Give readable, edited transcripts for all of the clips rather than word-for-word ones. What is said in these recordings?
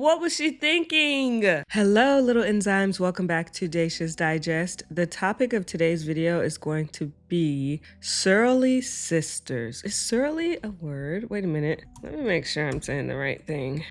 What was she thinking? Hello, little enzymes. Welcome back to Dacia's Digest. The topic of today's video is going to be surly sisters. Is surly a word? Wait a minute. Let me make sure I'm saying the right thing.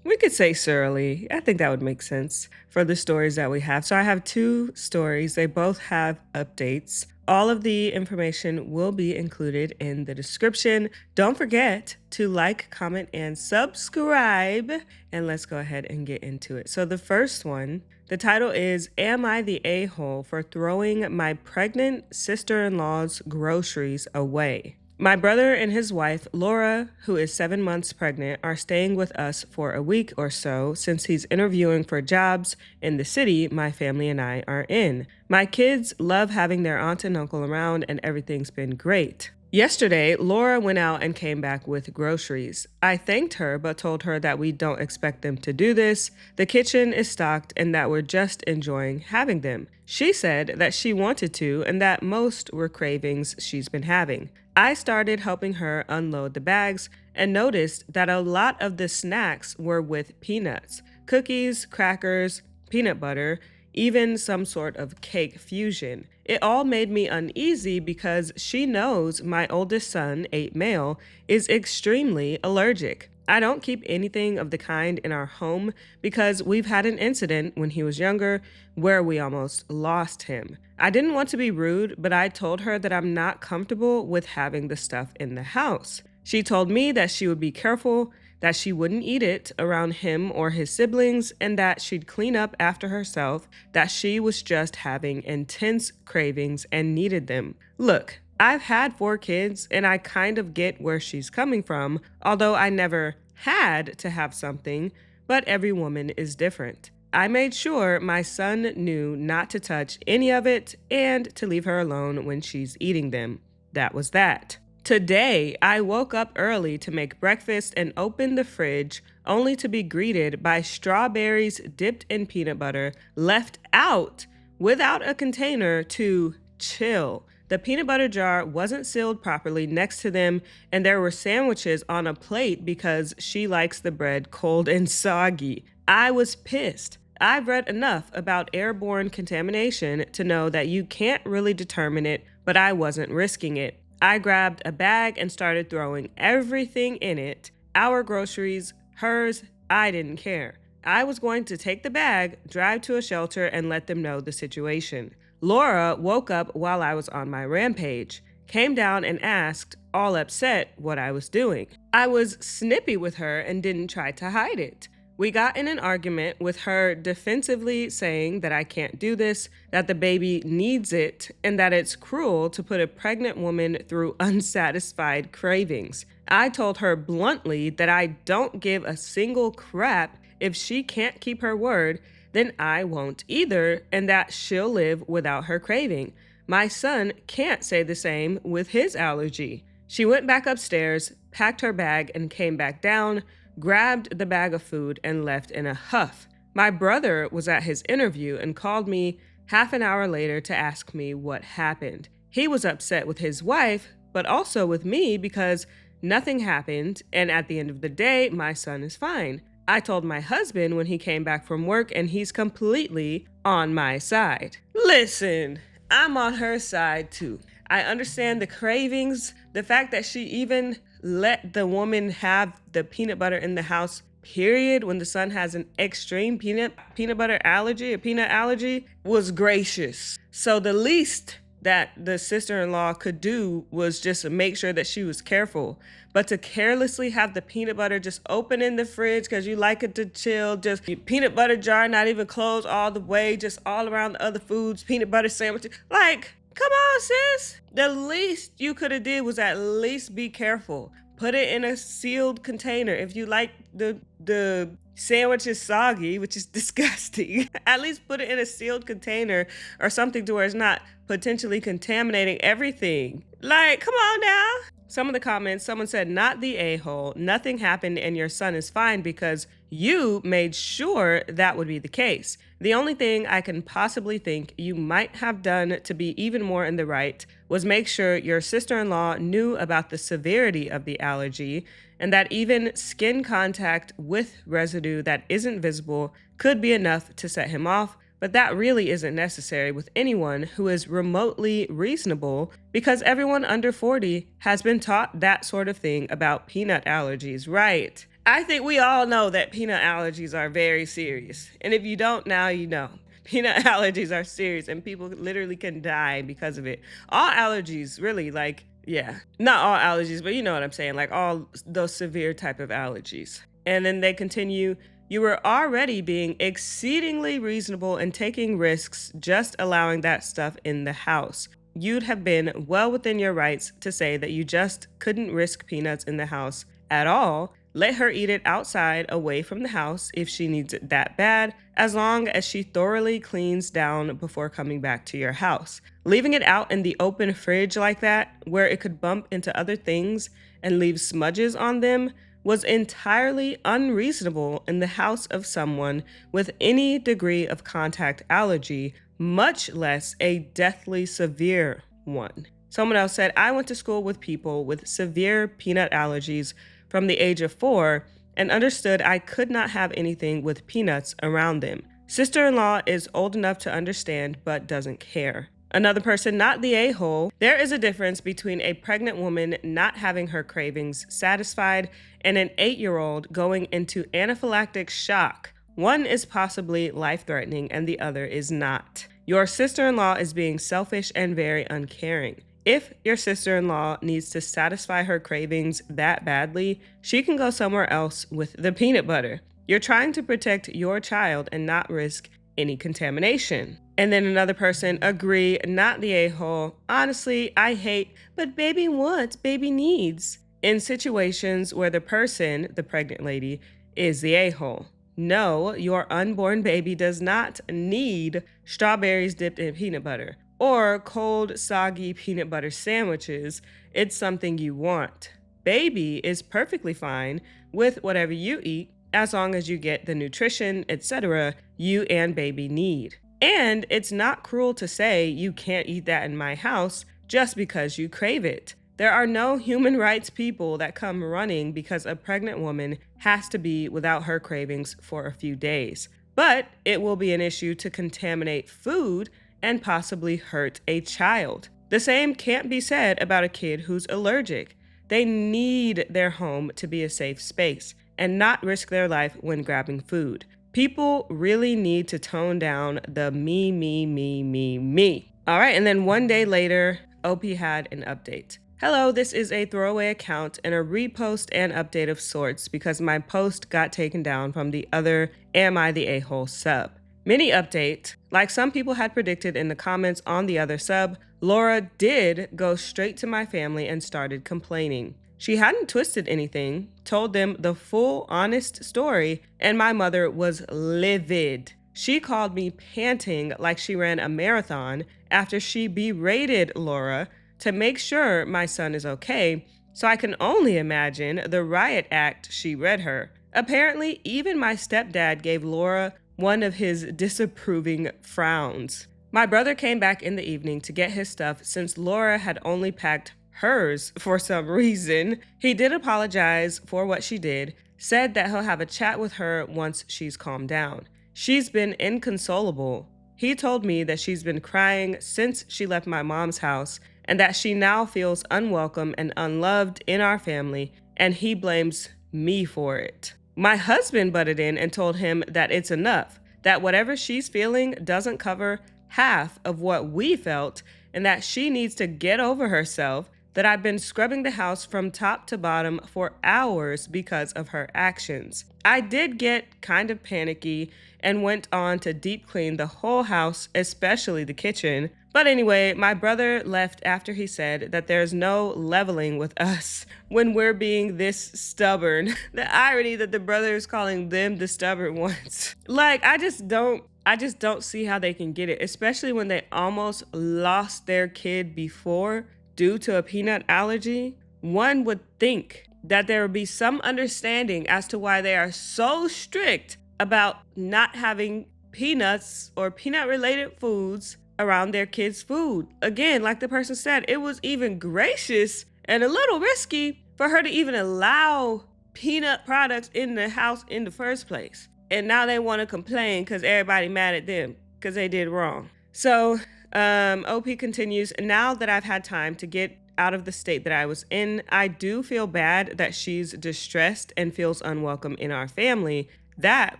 We could say surly. I think that would make sense for the stories that we have. So I have two stories. They both have updates. All of the information will be included in the description. Don't forget to like, comment, and subscribe. And let's go ahead and get into it. So the first one, the title is, Am I the a-hole for throwing my pregnant sister-in-law's groceries away? My brother and his wife, Laura, who is 7 months pregnant, are staying with us for a week or so since he's interviewing for jobs in the city my family and I are in. My kids love having their aunt and uncle around, and everything's been great. Yesterday, Laura went out and came back with groceries. I thanked her but told her that we don't expect them to do this. The kitchen is stocked and that we're just enjoying having them. She said that she wanted to and that most were cravings she's been having. I started helping her unload the bags and noticed that a lot of the snacks were with peanuts, cookies, crackers, peanut butter, even some sort of cake fusion. It all made me uneasy because she knows my oldest son, 8 male, is extremely allergic. I don't keep anything of the kind in our home because we've had an incident when he was younger where we almost lost him. I didn't want to be rude, but I told her that I'm not comfortable with having the stuff in the house. She told me that she would be careful, that she wouldn't eat it around him or his siblings, and that she'd clean up after herself, that she was just having intense cravings and needed them. Look, I've had 4 kids and I kind of get where she's coming from, although I never had to have something, but every woman is different. I made sure my son knew not to touch any of it and to leave her alone when she's eating them. That was that. Today, I woke up early to make breakfast and opened the fridge only to be greeted by strawberries dipped in peanut butter left out without a container to chill. The peanut butter jar wasn't sealed properly next to them, and there were sandwiches on a plate because she likes the bread cold and soggy. I was pissed. I've read enough about airborne contamination to know that you can't really determine it, but I wasn't risking it. I grabbed a bag and started throwing everything in it. Our groceries, hers, I didn't care. I was going to take the bag, drive to a shelter, and let them know the situation. Laura woke up while I was on my rampage, came down and asked, all upset, what I was doing. I was snippy with her and didn't try to hide it. We got in an argument with her defensively saying that I can't do this, that the baby needs it, and that it's cruel to put a pregnant woman through unsatisfied cravings. I told her bluntly that I don't give a single crap if she can't keep her word, then I won't either, and that she'll live without her craving. My son can't say the same with his allergy. She went back upstairs, packed her bag, and came back down, grabbed the bag of food, and left in a huff. My brother was at his interview and called me half an hour later to ask me what happened. He was upset with his wife, but also with me because nothing happened, and at the end of the day, my son is fine. I told my husband when he came back from work, and he's completely on my side. Listen, I'm on her side too. I understand the cravings, the fact that she even let the woman have the peanut butter in the house, period, when the son has an extreme peanut butter allergy, a peanut allergy, was gracious. So the least that the sister-in-law could do was just make sure that she was careful. But to carelessly have the peanut butter just open in the fridge because you like it to chill, just your peanut butter jar not even closed all the way, just all around the other foods, peanut butter sandwiches, like, come on, sis. The least you could have did was at least be careful. Put it in a sealed container. If you like the sandwich is soggy, which is disgusting, at least put it in a sealed container or something to where it's not potentially contaminating everything. Like, come on now. Some of the comments, someone said, not the a-hole, nothing happened and your son is fine because you made sure that would be the case. The only thing I can possibly think you might have done to be even more in the right was make sure your sister-in-law knew about the severity of the allergy and that even skin contact with residue that isn't visible could be enough to set him off. But that really isn't necessary with anyone who is remotely reasonable because everyone under 40 has been taught that sort of thing about peanut allergies, right? I think we all know that peanut allergies are very serious. And if you don't now, you know. Peanut allergies are serious and people literally can die because of it. All allergies, really, like, yeah. Not all allergies, but you know what I'm saying, like all those severe type of allergies. And then they continue, you were already being exceedingly reasonable and taking risks just allowing that stuff in the house. You'd have been well within your rights to say that you just couldn't risk peanuts in the house at all. Let her eat it outside away from the house if she needs it that bad, as long as she thoroughly cleans down before coming back to your house. Leaving it out in the open fridge like that, where it could bump into other things and leave smudges on them, was entirely unreasonable in the house of someone with any degree of contact allergy, much less a deathly severe one. Someone else said, I went to school with people with severe peanut allergies from the age of 4 and understood I could not have anything with peanuts around them. Sister-in-law is old enough to understand but doesn't care. Another person, not the a-hole. There is a difference between a pregnant woman not having her cravings satisfied and an 8-year-old going into anaphylactic shock. One is possibly life-threatening and the other is not. Your sister-in-law is being selfish and very uncaring. If your sister-in-law needs to satisfy her cravings that badly, she can go somewhere else with the peanut butter. You're trying to protect your child and not risk any contamination. And then another person, agree, not the a-hole. Honestly, I hate, but baby wants, baby needs. In situations where the person, the pregnant lady, is the a-hole. No, your unborn baby does not need strawberries dipped in peanut butter or cold, soggy peanut butter sandwiches. It's something you want. Baby is perfectly fine with whatever you eat as long as you get the nutrition, etc. you and baby need. And it's not cruel to say you can't eat that in my house just because you crave it. There are no human rights people that come running because a pregnant woman has to be without her cravings for a few days. But it will be an issue to contaminate food and possibly hurt a child. The same can't be said about a kid who's allergic. They need their home to be a safe space and not risk their life when grabbing food. People really need to tone down the me. All right, and then one day later, OP had an update. Hello, this is a throwaway account and a repost and update of sorts because my post got taken down from the other Am I the A-hole sub. Mini update, like some people had predicted in the comments on the other sub, Laura did go straight to my family and started complaining. She hadn't twisted anything, told them the full honest story, and my mother was livid. She called me panting like she ran a marathon after she berated Laura to make sure my son is okay, so I can only imagine the riot act she read her. Apparently, even my stepdad gave Laura one of his disapproving frowns. My brother came back in the evening to get his stuff since Laura had only packed hers for some reason. He did apologize for what she did, said that he'll have a chat with her once she's calmed down. She's been inconsolable. He told me that she's been crying since she left my mom's house and that she now feels unwelcome and unloved in our family, and he blames me for it. My husband butted in and told him that it's enough, that whatever she's feeling doesn't cover half of what we felt, and that she needs to get over herself, that I've been scrubbing the house from top to bottom for hours because of her actions. I did get kind of panicky and went on to deep clean the whole house, especially the kitchen. But anyway, my brother left after he said that there's no leveling with us when we're being this stubborn. The irony that the brother is calling them the stubborn ones. Like, I just don't see how they can get it, especially when they almost lost their kid before due to a peanut allergy. one would think that there would be some understanding as to why they are so strict about not having peanuts or peanut related foods around their kids' food. Again, like the person said, it was even gracious and a little risky for her to even allow peanut products in the house in the first place. And now they want to complain because everybody mad at them because they did wrong. So OP continues, now that I've had time to get out of the state that I was in, I do feel bad that she's distressed and feels unwelcome in our family. That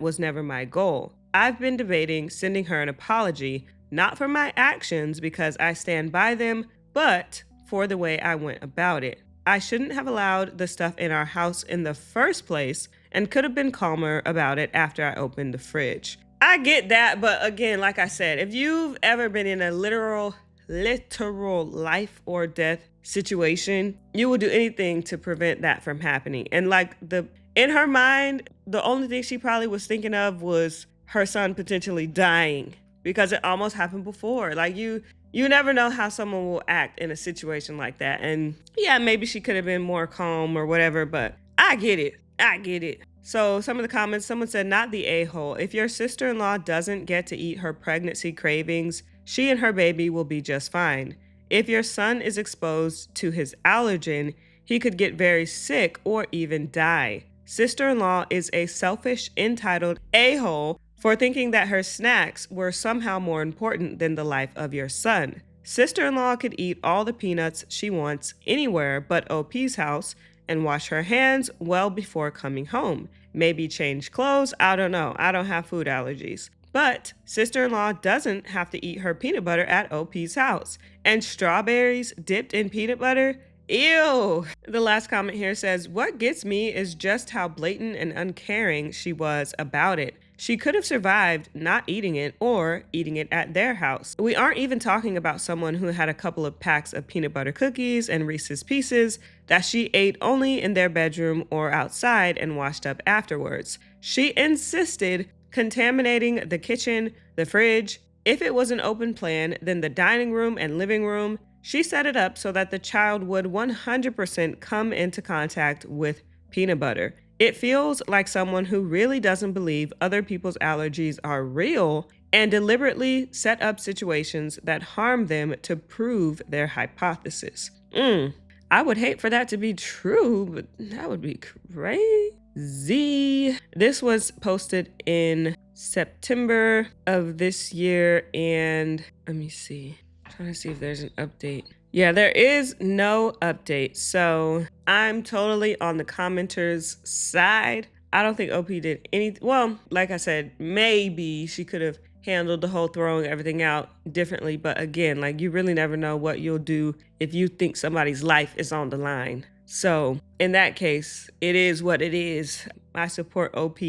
was never my goal. I've been debating sending her an apology, not for my actions because I stand by them, but for the way I went about it. I shouldn't have allowed the stuff in our house in the first place and could have been calmer about it after I opened the fridge. I get that, but again, like I said, if you've ever been in a literal life or death situation, you will do anything to prevent that from happening. And in her mind, the only thing she probably was thinking of was her son potentially dying because it almost happened before. Like you never know how someone will act in a situation like that. And yeah, maybe she could have been more calm or whatever, but I get it. So some of the comments, someone said, not the a-hole. If your sister-in-law doesn't get to eat her pregnancy cravings, she and her baby will be just fine. If your son is exposed to his allergen, he could get very sick or even die. Sister-in-law is a selfish, entitled a-hole for thinking that her snacks were somehow more important than the life of your son. Sister-in-law could eat all the peanuts she wants anywhere but OP's house and wash her hands well before coming home. Maybe change clothes, I don't know. I don't have food allergies. But sister-in-law doesn't have to eat her peanut butter at OP's house. And strawberries dipped in peanut butter? Ew. The last comment here says, what gets me is just how blatant and uncaring she was about it. She could have survived not eating it or eating it at their house. We aren't even talking about someone who had a couple of packs of peanut butter cookies and Reese's Pieces that she ate only in their bedroom or outside and washed up afterwards. She insisted contaminating the kitchen, the fridge. If it was an open plan, then the dining room and living room. She set it up so that the child would 100% come into contact with peanut butter. It feels like someone who really doesn't believe other people's allergies are real and deliberately set up situations that harm them to prove their hypothesis. I would hate for that to be true, but that would be crazy. This was posted in September of this year, and let me see. I'm trying to see if there's an update. Yeah, there is no update. So I'm totally on the commenters' side. I don't think OP did anything. Well, like I said, maybe she could have handled the whole throwing everything out differently. But again, you really never know what you'll do if you think somebody's life is on the line. So in that case, it is what it is. I support OP.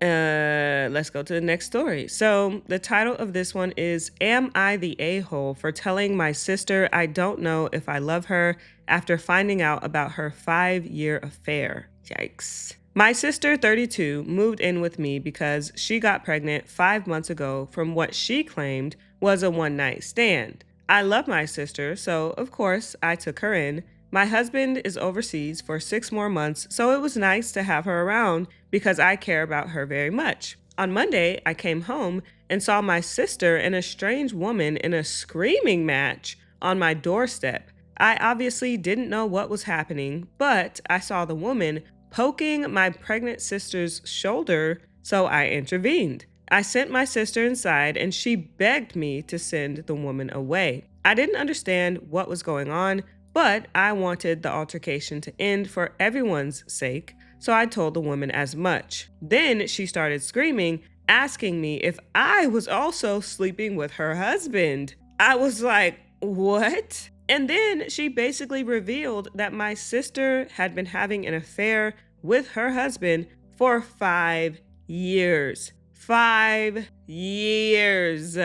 Let's go to the next story. So the title of this one is, Am I the a-hole for telling my sister I don't know if I love her after finding out about her 5-year affair? Yikes. My sister, 32, moved in with me because she got pregnant 5 months ago from what she claimed was a one-night stand. I love my sister, so of course I took her in. My husband is overseas for 6 more months, so it was nice to have her around because I care about her very much. On Monday, I came home and saw my sister and a strange woman in a screaming match on my doorstep. I obviously didn't know what was happening, but I saw the woman poking my pregnant sister's shoulder, so I intervened. I sent my sister inside and she begged me to send the woman away. I didn't understand what was going on, but I wanted the altercation to end for everyone's sake, so I told the woman as much. Then she started screaming, asking me if I was also sleeping with her husband. I was like, what? And then she basically revealed that my sister had been having an affair with her husband for 5 years. 5 years.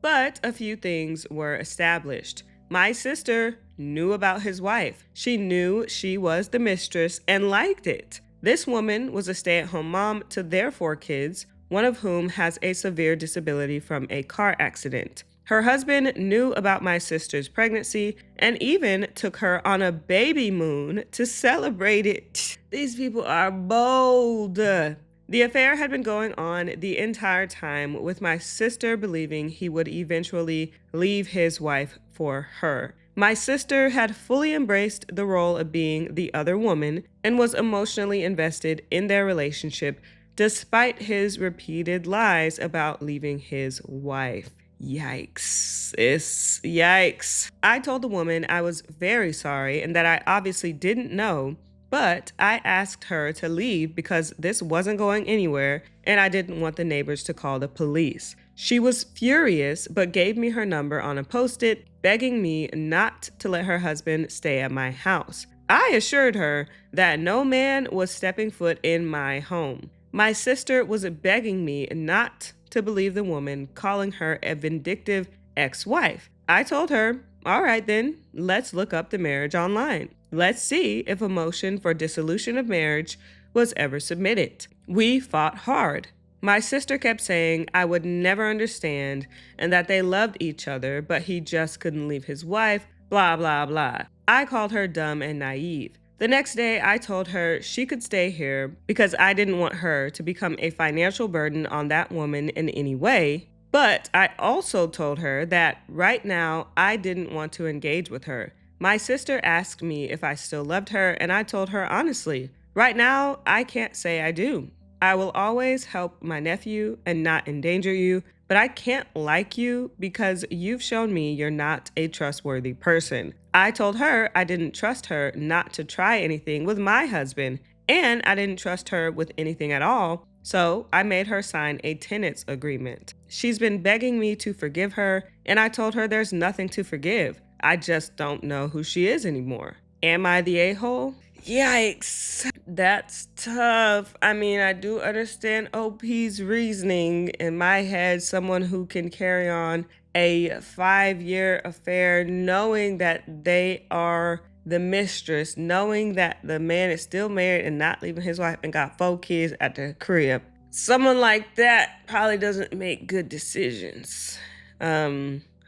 But a few things were established. My sister knew about his wife. She knew she was the mistress and liked it. This woman was a stay-at-home mom to their 4 kids, one of whom has a severe disability from a car accident. Her husband knew about my sister's pregnancy and even took her on a baby moon to celebrate it. These people are bold. The affair had been going on the entire time, with my sister believing he would eventually leave his wife for her. My sister had fully embraced the role of being the other woman and was emotionally invested in their relationship despite his repeated lies about leaving his wife. Yikes. Yikes. I told the woman I was very sorry and that I obviously didn't know, but I asked her to leave because this wasn't going anywhere and I didn't want the neighbors to call the police. She was furious, but gave me her number on a post-it, begging me not to let her husband stay at my house. I assured her that no man was stepping foot in my home. My sister was begging me not to believe the woman, calling her a vindictive ex-wife. I told her, all right then, let's look up the marriage online. Let's see if a motion for dissolution of marriage was ever submitted. We fought hard. My sister kept saying I would never understand and that they loved each other, but he just couldn't leave his wife, blah, blah, blah. I called her dumb and naive. The next day, I told her she could stay here because I didn't want her to become a financial burden on that woman in any way. But I also told her that right now, I didn't want to engage with her. My sister asked me if I still loved her, and I told her honestly, right now, I can't say I do. I will always help my nephew and not endanger you, but I can't like you because you've shown me you're not a trustworthy person. I told her I didn't trust her not to try anything with my husband, and I didn't trust her with anything at all, so I made her sign a tenants agreement. She's been begging me to forgive her, and I told her there's nothing to forgive. I just don't know who she is anymore. Am I the a-hole? Yikes. That's tough. I mean, I do understand OP's reasoning. In my head, someone who can carry on a 5-year affair knowing that they are the mistress, knowing that the man is still married and not leaving his wife and got 4 kids at the crib. Someone like that probably doesn't make good decisions.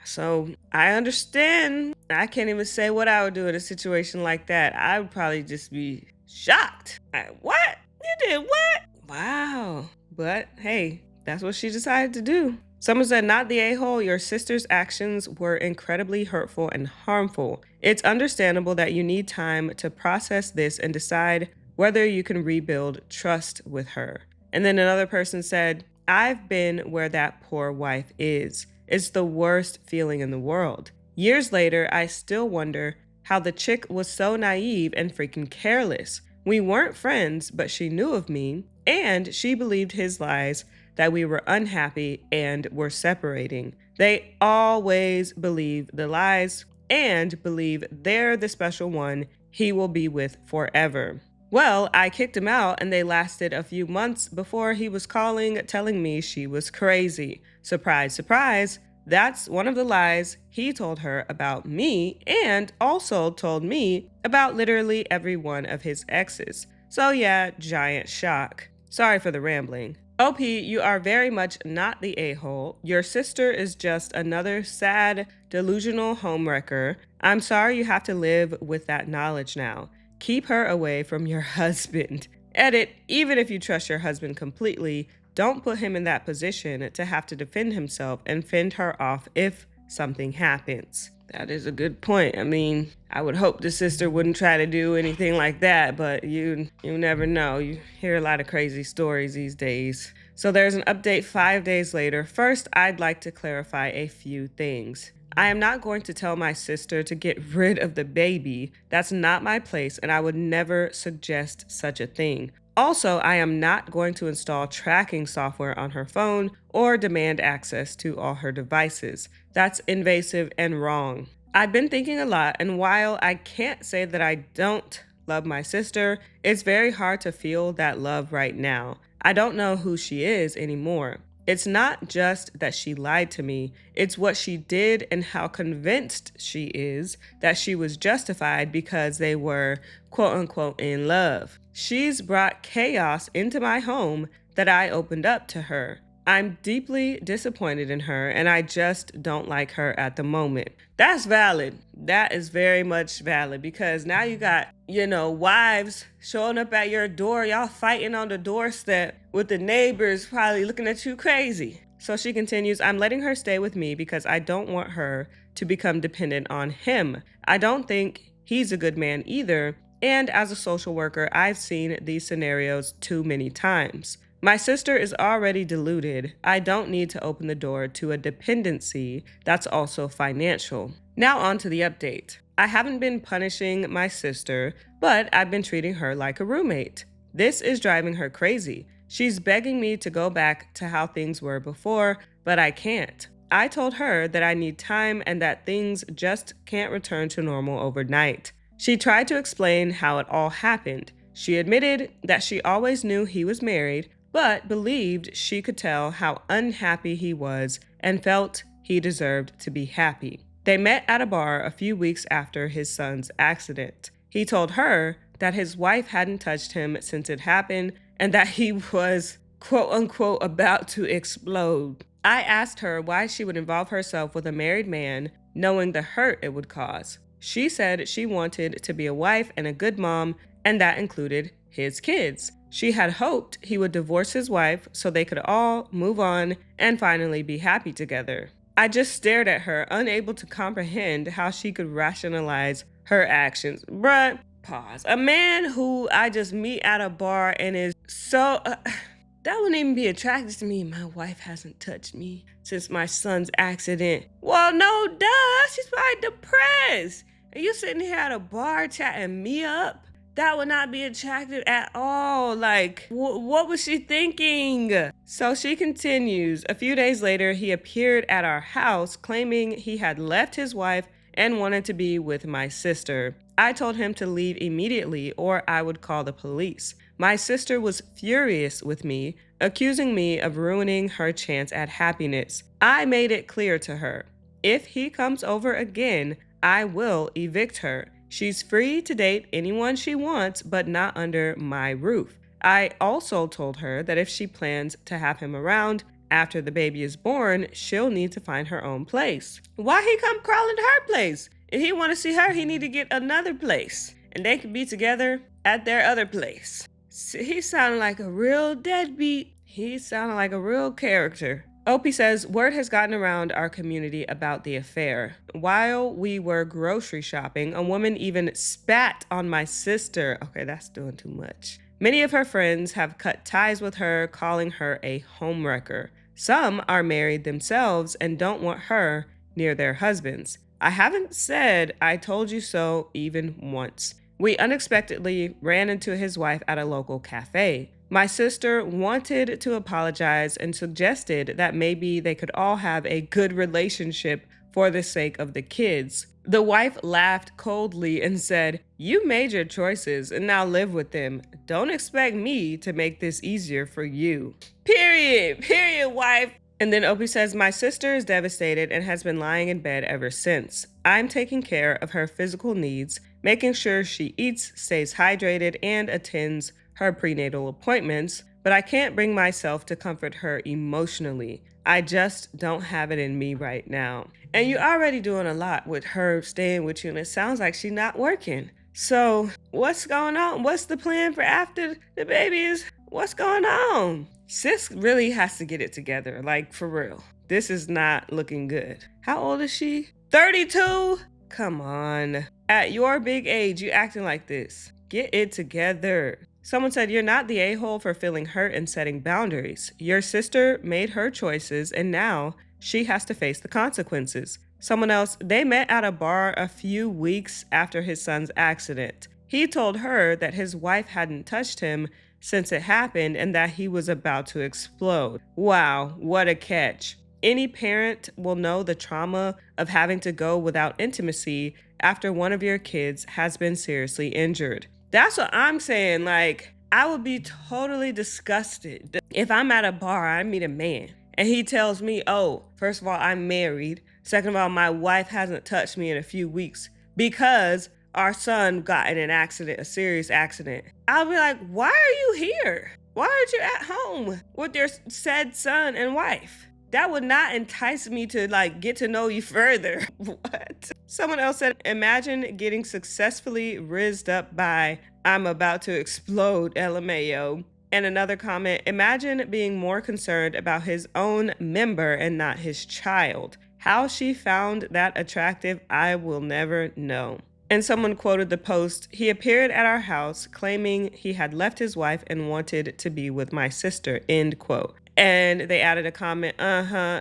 So I understand. I can't even say what I would do in a situation like that. I would probably just be shocked. What? You did what? Wow. But hey, that's what she decided to do. Someone said, not the a-hole, your sister's actions were incredibly hurtful and harmful. It's understandable that you need time to process this and decide whether you can rebuild trust with her. And then another person said, I've been where that poor wife is. It's the worst feeling in the world. Years later, I still wonder how the chick was so naive and freaking careless. We weren't friends, but she knew of me, and she believed his lies that we were unhappy and were separating. They always believe the lies and believe they're the special one he will be with forever. Well, I kicked him out and they lasted a few months before he was calling, telling me she was crazy. Surprise, surprise, that's one of the lies he told her about me and also told me about literally every one of his exes. So yeah, giant shock. Sorry for the rambling. OP, you are very much not the a-hole. Your sister is just another sad, delusional homewrecker. I'm sorry you have to live with that knowledge now. Keep her away from your husband. Edit, even if you trust your husband completely, don't put him in that position to have to defend himself and fend her off if something happens. That is a good point. I mean, I would hope the sister wouldn't try to do anything like that, but you never know. You hear a lot of crazy stories these days. So there's an update 5 days later. First, I'd like to clarify a few things. I am not going to tell my sister to get rid of the baby. That's not my place, and I would never suggest such a thing. Also, I am not going to install tracking software on her phone or demand access to all her devices. That's invasive and wrong. I've been thinking a lot, and while I can't say that I don't love my sister, it's very hard to feel that love right now. I don't know who she is anymore. It's not just that she lied to me, it's what she did and how convinced she is that she was justified because they were quote unquote in love. She's brought chaos into my home that I opened up to her. I'm deeply disappointed in her and I just don't like her at the moment. That's valid. That is very much valid because now you got, wives showing up at your door, y'all fighting on the doorstep with the neighbors probably looking at you crazy. So she continues, I'm letting her stay with me because I don't want her to become dependent on him. I don't think he's a good man either. And as a social worker, I've seen these scenarios too many times. My sister is already deluded. I don't need to open the door to a dependency that's also financial. Now on to the update. I haven't been punishing my sister, but I've been treating her like a roommate. This is driving her crazy. She's begging me to go back to how things were before, but I can't. I told her that I need time and that things just can't return to normal overnight. She tried to explain how it all happened. She admitted that she always knew he was married, but believed she could tell how unhappy he was and felt he deserved to be happy. They met at a bar a few weeks after his son's accident. He told her that his wife hadn't touched him since it happened and that he was, quote unquote, about to explode. I asked her why she would involve herself with a married man knowing the hurt it would cause. She said she wanted to be a wife and a good mom, and that included his kids. She had hoped he would divorce his wife so they could all move on and finally be happy together. I just stared at her, unable to comprehend how she could rationalize her actions. Bruh, pause. A man who I just meet at a bar and is so... that wouldn't even be attractive to me. My wife hasn't touched me since my son's accident. Well, no, duh. She's probably depressed. And you sitting here at a bar chatting me up? That would not be attractive at all. Like, what was she thinking? So she continues. A few days later, he appeared at our house claiming he had left his wife and wanted to be with my sister. I told him to leave immediately or I would call the police. My sister was furious with me, accusing me of ruining her chance at happiness. I made it clear to her, if he comes over again, I will evict her. She's free to date anyone she wants, but not under my roof. I also told her that if she plans to have him around after the baby is born, she'll need to find her own place. Why he come crawling to her place? If he want to see her, he need to get another place. And they can be together at their other place. See, he sounded like a real deadbeat. He sounded like a real character. Opie says, word has gotten around our community about the affair. While we were grocery shopping, a woman even spat on my sister. Okay, that's doing too much. Many of her friends have cut ties with her, calling her a homewrecker. Some are married themselves and don't want her near their husbands. I haven't said I told you so even once. We unexpectedly ran into his wife at a local cafe. My sister wanted to apologize and suggested that maybe they could all have a good relationship for the sake of the kids. The wife laughed coldly and said, "You made your choices and now live with them. Don't expect me to make this easier for you." Period, wife. And then Opie says, my sister is devastated and has been lying in bed ever since. I'm taking care of her physical needs, making sure she eats, stays hydrated, and attends her prenatal appointments, but I can't bring myself to comfort her emotionally. I just don't have it in me right now. And you're already doing a lot with her staying with you, and it sounds like she's not working. So what's going on? What's the plan for after the baby is? What's going on? Sis really has to get it together, like for real. This is not looking good. How old is she? 32? Come on. At your big age, you acting like this. Get it together. Someone said, you're not the a-hole for feeling hurt and setting boundaries. Your sister made her choices and now she has to face the consequences. Someone else, they met at a bar a few weeks after his son's accident. He told her that his wife hadn't touched him since it happened and that he was about to explode. Wow, what a catch. Any parent will know the trauma of having to go without intimacy after one of your kids has been seriously injured. That's what I'm saying. Like, I would be totally disgusted if I'm at a bar, I meet a man, and he tells me, oh, first of all, I'm married. Second of all, my wife hasn't touched me in a few weeks because our son got in an accident, a serious accident. I'll be like, why are you here? Why aren't you at home with your said son and wife? That would not entice me to get to know you further. What? Someone else said, imagine getting successfully rizzed up by I'm about to explode, LMAO. And another comment, imagine being more concerned about his own member and not his child. How she found that attractive, I will never know. And someone quoted the post, he appeared at our house claiming he had left his wife and wanted to be with my sister, end quote. And they added a comment,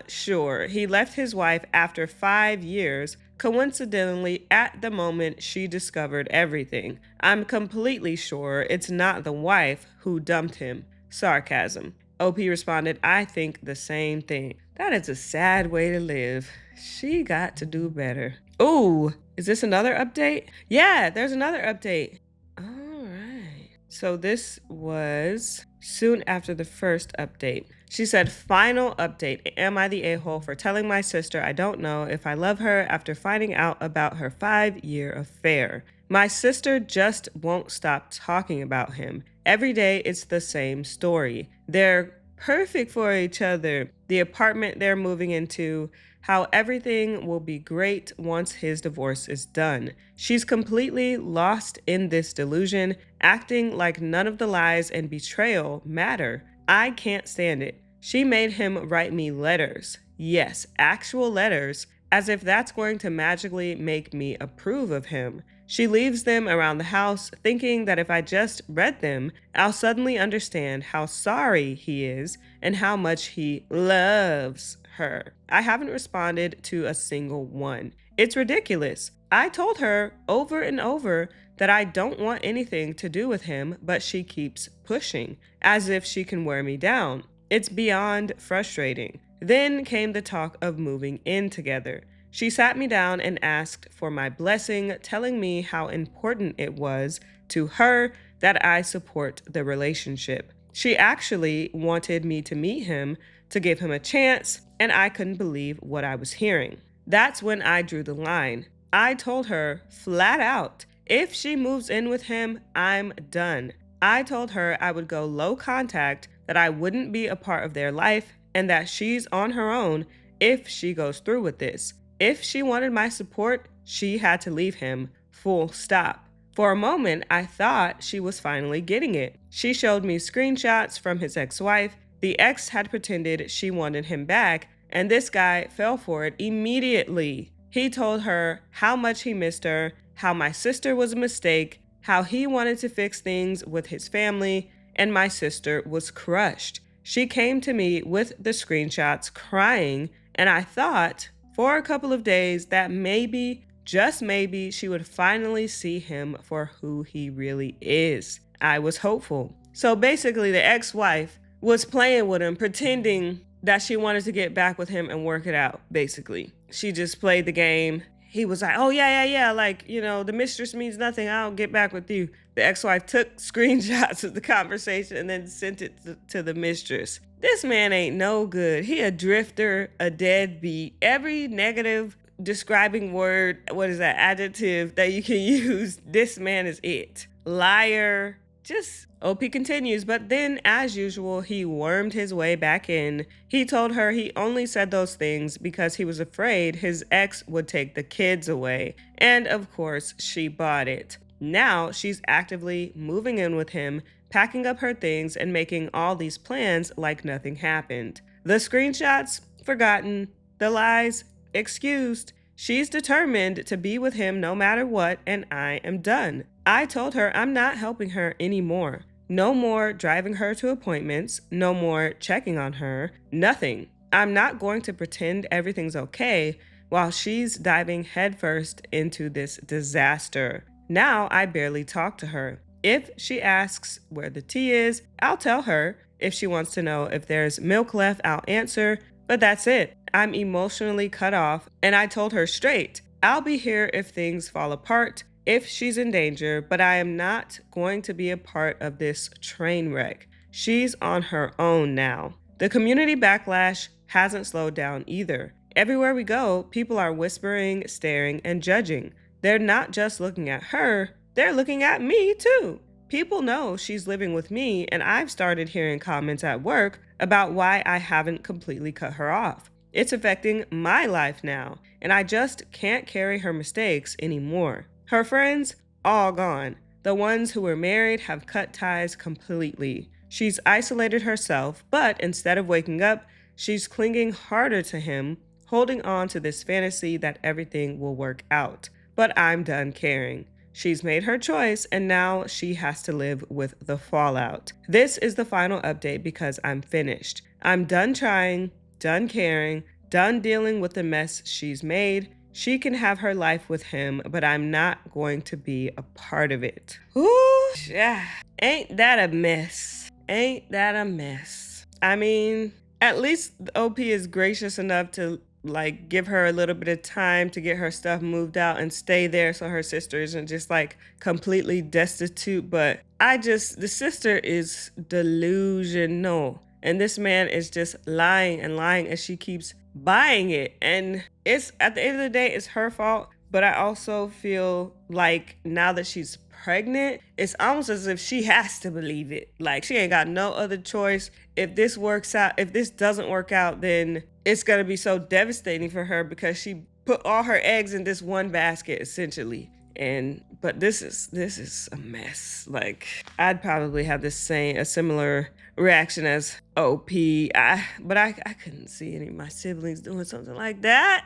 sure. He left his wife after 5 years, coincidentally at the moment she discovered everything. I'm completely sure it's not the wife who dumped him. Sarcasm. OP responded, I think the same thing. That is a sad way to live. She got to do better. Ooh, is this another update? Yeah, there's another update. All right. So this was soon after the first update. She said, final update. Am I the a-hole for telling my sister I don't know if I love her after finding out about her 5-year affair? My sister just won't stop talking about him. Every day it's the same story. They're perfect for each other. The apartment they're moving into, how everything will be great once his divorce is done. She's completely lost in this delusion, acting like none of the lies and betrayal matter. I can't stand it. She made him write me letters. Yes, actual letters, as if that's going to magically make me approve of him. She leaves them around the house, thinking that if I just read them, I'll suddenly understand how sorry he is and how much he loves her. I haven't responded to a single one. It's ridiculous. I told her over and over that I don't want anything to do with him, but she keeps pushing, as if she can wear me down. It's beyond frustrating. Then came the talk of moving in together. She sat me down and asked for my blessing, telling me how important it was to her that I support the relationship. She actually wanted me to meet him, to give him a chance, and I couldn't believe what I was hearing. That's when I drew the line. I told her flat out, if she moves in with him, I'm done. I told her I would go low contact, that I wouldn't be a part of their life, and that she's on her own if she goes through with this. If she wanted my support, she had to leave him, full stop. For a moment, I thought she was finally getting it. She showed me screenshots from his ex-wife. The ex had pretended she wanted him back, and this guy fell for it immediately. He told her how much he missed her, how my sister was a mistake, how he wanted to fix things with his family, and my sister was crushed. She came to me with the screenshots crying, and I thought for a couple of days that maybe, just maybe, she would finally see him for who he really is. I was hopeful. So basically, the ex-wife was playing with him, pretending that she wanted to get back with him and work it out, basically. She just played the game. He was like, oh, yeah, like, the mistress means nothing. I'll get back with you. The ex-wife took screenshots of the conversation and then sent it to the mistress. This man ain't no good. He a drifter, a deadbeat. Every negative describing word, adjective that you can use, this man is it. Liar. Just OP continues, but then, as usual, he wormed his way back in. He told her he only said those things because he was afraid his ex would take the kids away. And of course, she bought it. Now she's actively moving in with him, packing up her things and making all these plans like nothing happened. The screenshots, forgotten. The lies, excused. She's determined to be with him no matter what, and I am done. I told her I'm not helping her anymore. No more driving her to appointments, no more checking on her, nothing. I'm not going to pretend everything's okay while she's diving headfirst into this disaster. Now I barely talk to her. If she asks where the tea is, I'll tell her. If she wants to know if there's milk left, I'll answer. But that's it. I'm emotionally cut off, and I told her straight, I'll be here if things fall apart, if she's in danger, but I am not going to be a part of this train wreck. She's on her own now. The community backlash hasn't slowed down either. Everywhere we go, people are whispering, staring, and judging. They're not just looking at her, they're looking at me too. people know she's living with me, and I've started hearing comments at work about why I haven't completely cut her off. It's affecting my life now, and I just can't carry her mistakes anymore. Her friends, all gone. The ones who were married have cut ties completely. She's isolated herself, but instead of waking up, she's clinging harder to him, holding on to this fantasy that everything will work out. But I'm done caring. She's made her choice, and now she has to live with the fallout. This is the final update because I'm finished. I'm done trying, done caring, done dealing with the mess she's made. She can have her life with him, but I'm not going to be a part of it. Ooh, yeah. Ain't that a mess? Ain't that a mess? I mean, at least the OP is gracious enough to give her a little bit of time to get her stuff moved out and stay there so her sister isn't just completely destitute. But the sister is delusional. And this man is just lying and lying as she keeps buying it. And it's, at the end of the day, it's her fault. But I also feel like now that she's pregnant, it's almost as if she has to believe it. She ain't got no other choice. If this doesn't work out, then it's gonna be so devastating for her because she put all her eggs in this one basket, essentially. But this is a mess. I'd probably have a similar reaction as OP. But I couldn't see any of my siblings doing something like that.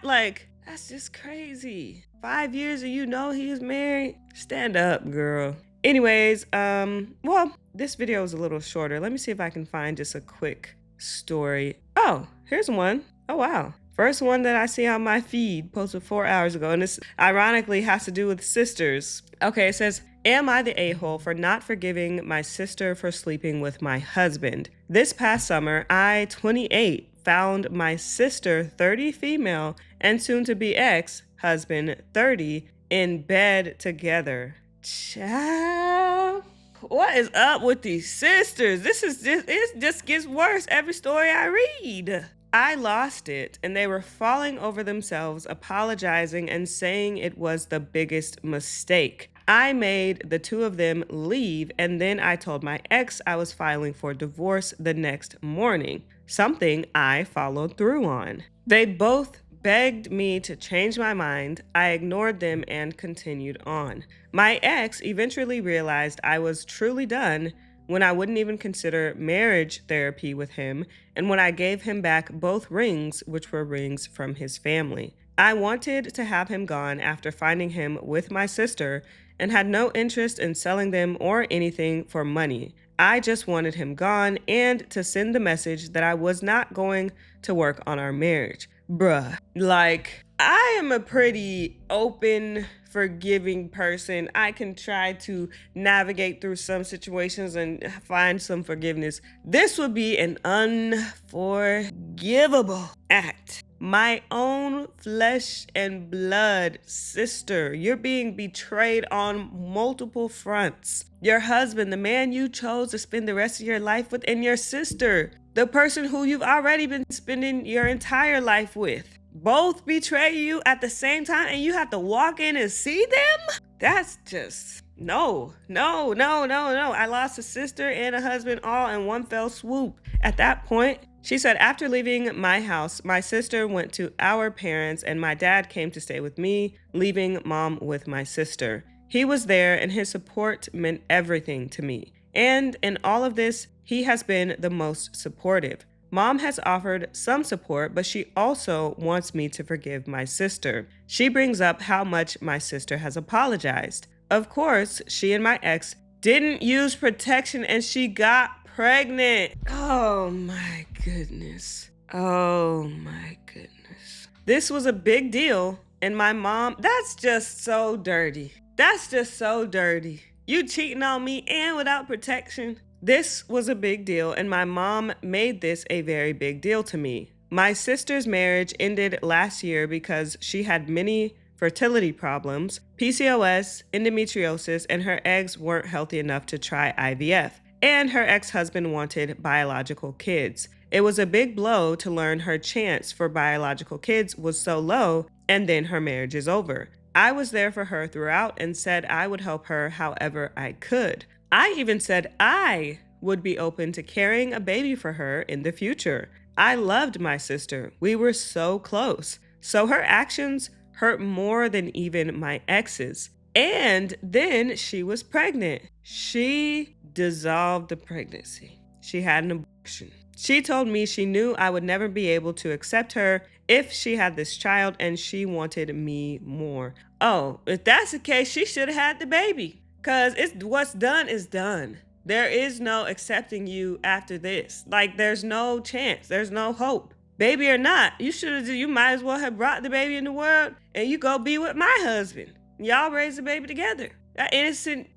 That's just crazy. 5 years and he is married? Stand up, girl. Anyways, well, this video is a little shorter. Let me see if I can find just a quick story. Oh, here's one. Oh, wow. First one that I see on my feed, posted 4 hours ago. And this ironically has to do with sisters. Okay, it says, am I the a-hole for not forgiving my sister for sleeping with my husband? This past summer, I, 28, found my sister, 30 female, and soon-to-be ex-husband, 30, in bed together. Child, what is up with these sisters? It just gets worse every story I read. I lost it, and they were falling over themselves, apologizing and saying it was the biggest mistake. I made the two of them leave, and then I told my ex I was filing for divorce the next morning, something I followed through on. They both begged me to change my mind. I ignored them and continued on. My ex eventually realized I was truly done when I wouldn't even consider marriage therapy with him, and when I gave him back both rings, which were rings from his family. I wanted to have him gone after finding him with my sister and had no interest in selling them or anything for money. I just wanted him gone and to send the message that I was not going to work on our marriage. Bruh, I am a pretty open, forgiving person. I can try to navigate through some situations and find some forgiveness. This would be an unforgivable act. My own flesh and blood sister, you're being betrayed on multiple fronts. Your husband, the man you chose to spend the rest of your life with, and your sister, the person who you've already been spending your entire life with, both betray you at the same time, and you have to walk in and see them? That's just, no. I lost a sister and a husband all in one fell swoop. At that point, she said, after leaving my house, my sister went to our parents and my dad came to stay with me, leaving mom with my sister. He was there and his support meant everything to me. And in all of this, he has been the most supportive. Mom has offered some support, but she also wants me to forgive my sister. She brings up how much my sister has apologized. Of course, she and my ex didn't use protection and she got pregnant. Oh my goodness. Oh my goodness. This was a big deal, and my mom, that's just so dirty. That's just so dirty. You cheating on me and without protection. This was a big deal, and my mom made this a very big deal to me. My sister's marriage ended last year because she had many fertility problems, PCOS, endometriosis, and her eggs weren't healthy enough to try IVF. And her ex-husband wanted biological kids. It was a big blow to learn her chance for biological kids was so low, and then her marriage is over. I was there for her throughout and said I would help her however I could. I even said I would be open to carrying a baby for her in the future. I loved my sister. We were so close. So her actions hurt more than even my ex's. And then she was pregnant. She dissolved the pregnancy. She had an abortion. She told me she knew I would never be able to accept her if she had this child and she wanted me more. Oh, if that's the case, she should have had the baby. Because it's what's done is done. There is no accepting you after this. Like, there's no chance. There's no hope. Baby or not, you might as well have brought the baby in the world and you go be with my husband. Y'all raise the baby together. That innocent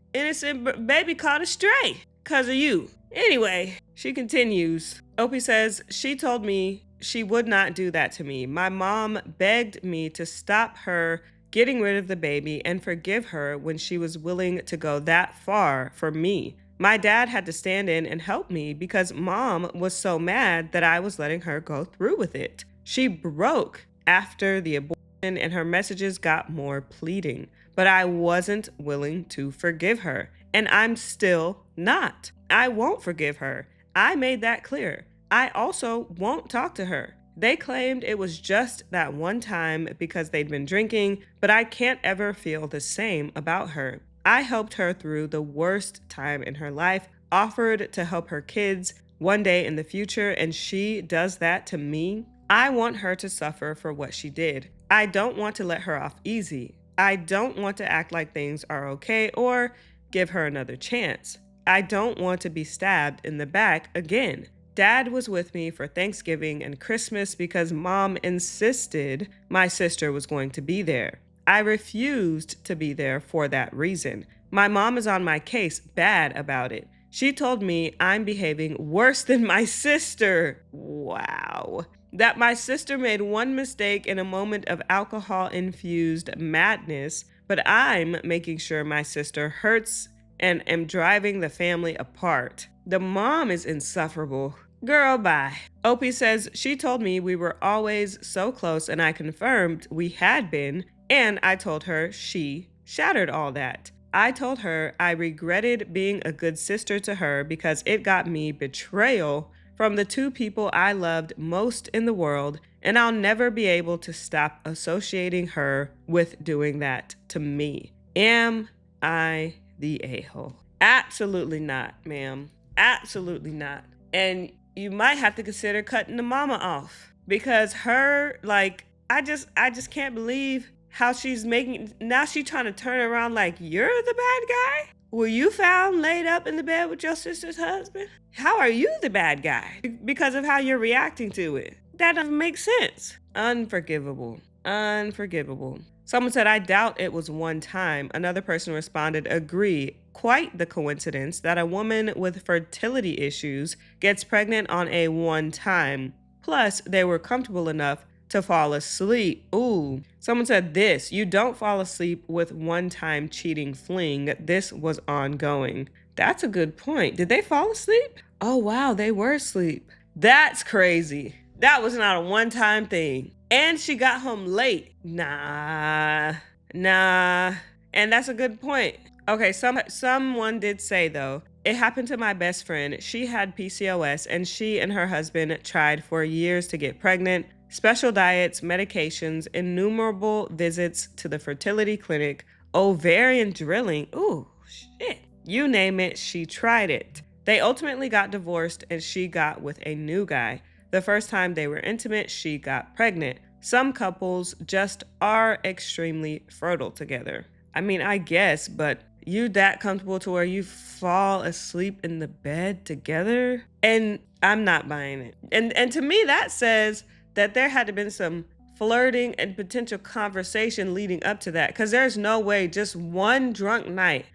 baby caught astray because of you. Anyway, she continues. Opie says, she told me she would not do that to me. My mom begged me to stop her getting rid of the baby and forgive her when she was willing to go that far for me. My dad had to stand in and help me because mom was so mad that I was letting her go through with it. She broke after the abortion and her messages got more pleading, but I wasn't willing to forgive her, and I'm still not. I won't forgive her. I made that clear. I also won't talk to her. They claimed it was just that one time because they'd been drinking, but I can't ever feel the same about her. I helped her through the worst time in her life, offered to help her kids one day in the future, and she does that to me. I want her to suffer for what she did. I don't want to let her off easy. I don't want to act like things are okay or give her another chance. I don't want to be stabbed in the back again. Dad was with me for Thanksgiving and Christmas because mom insisted my sister was going to be there. I refused to be there for that reason. My mom is on my case bad about it. She told me I'm behaving worse than my sister. Wow. That my sister made one mistake in a moment of alcohol-infused madness, but I'm making sure my sister hurts and am driving the family apart. The mom is insufferable. Girl, bye. Opie says she told me we were always so close and I confirmed we had been, and I told her she shattered all that. I told her I regretted being a good sister to her because it got me betrayal from the two people I loved most in the world, and I'll never be able to stop associating her with doing that to me. Am I the a-hole? Absolutely not, ma'am. Absolutely not. And you might have to consider cutting the mama off because her, like, I just can't believe how she's making, now she's trying to turn around like you're the bad guy? Were you found laid up in the bed with your sister's husband? How are you the bad guy? Because of how you're reacting to it. That doesn't make sense. Unforgivable. Unforgivable. Someone said, I doubt it was one time. Another person responded, agree. Quite the coincidence that a woman with fertility issues gets pregnant on a one time. Plus, they were comfortable enough to fall asleep. Ooh. Someone said this, you don't fall asleep with one-time cheating fling. This was ongoing. That's a good point. Did they fall asleep? Oh, wow, they were asleep. That's crazy. That was not a one-time thing. And she got home late. Nah. And that's a good point. Okay, someone did say, though, it happened to my best friend. She had PCOS, and she and her husband tried for years to get pregnant. Special diets, medications, innumerable visits to the fertility clinic, ovarian drilling. Ooh, shit. You name it, she tried it. They ultimately got divorced and she got with a new guy. The first time they were intimate, she got pregnant. Some couples just are extremely fertile together. I mean, I guess, but you that comfortable to where you fall asleep in the bed together? And I'm not buying it. And to me, that says that there had to been some flirting and potential conversation leading up to that. Because there's no way just one drunk night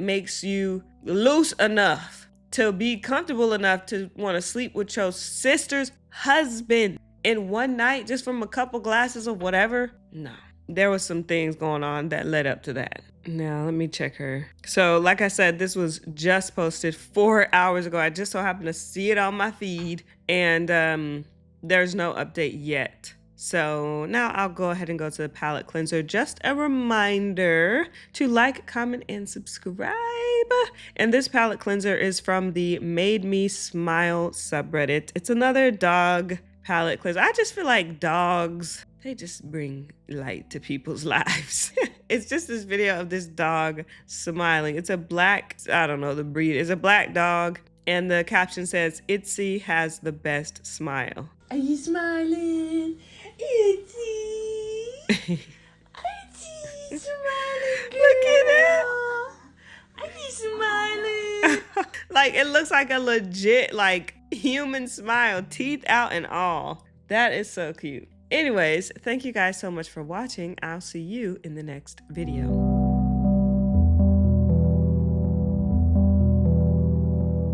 makes you loose enough to be comfortable enough to want to sleep with your sister's husband in one night just from a couple glasses of whatever. No, there was some things going on that led up to that. Now, let me check her. So, like I said, this was just posted 4 hours ago. I just so happened to see it on my feed, and there's no update yet. So now I'll go ahead and go to the palette cleanser. Just a reminder to like, comment, and subscribe. And this palette cleanser is from the Made Me Smile subreddit. It's another dog palette cleanser. I just feel like dogs, they just bring light to people's lives. It's just this video of this dog smiling. It's a black, I don't know the breed. It's a black dog. And the caption says, "Itsy has the best smile." Are you smiling? Itsy! Itsy, smiling girl! Look at it! Are you smiling? Like, it looks like a legit, like, human smile, teeth out and all. That is so cute. Anyways, thank you guys so much for watching. I'll see you in the next video.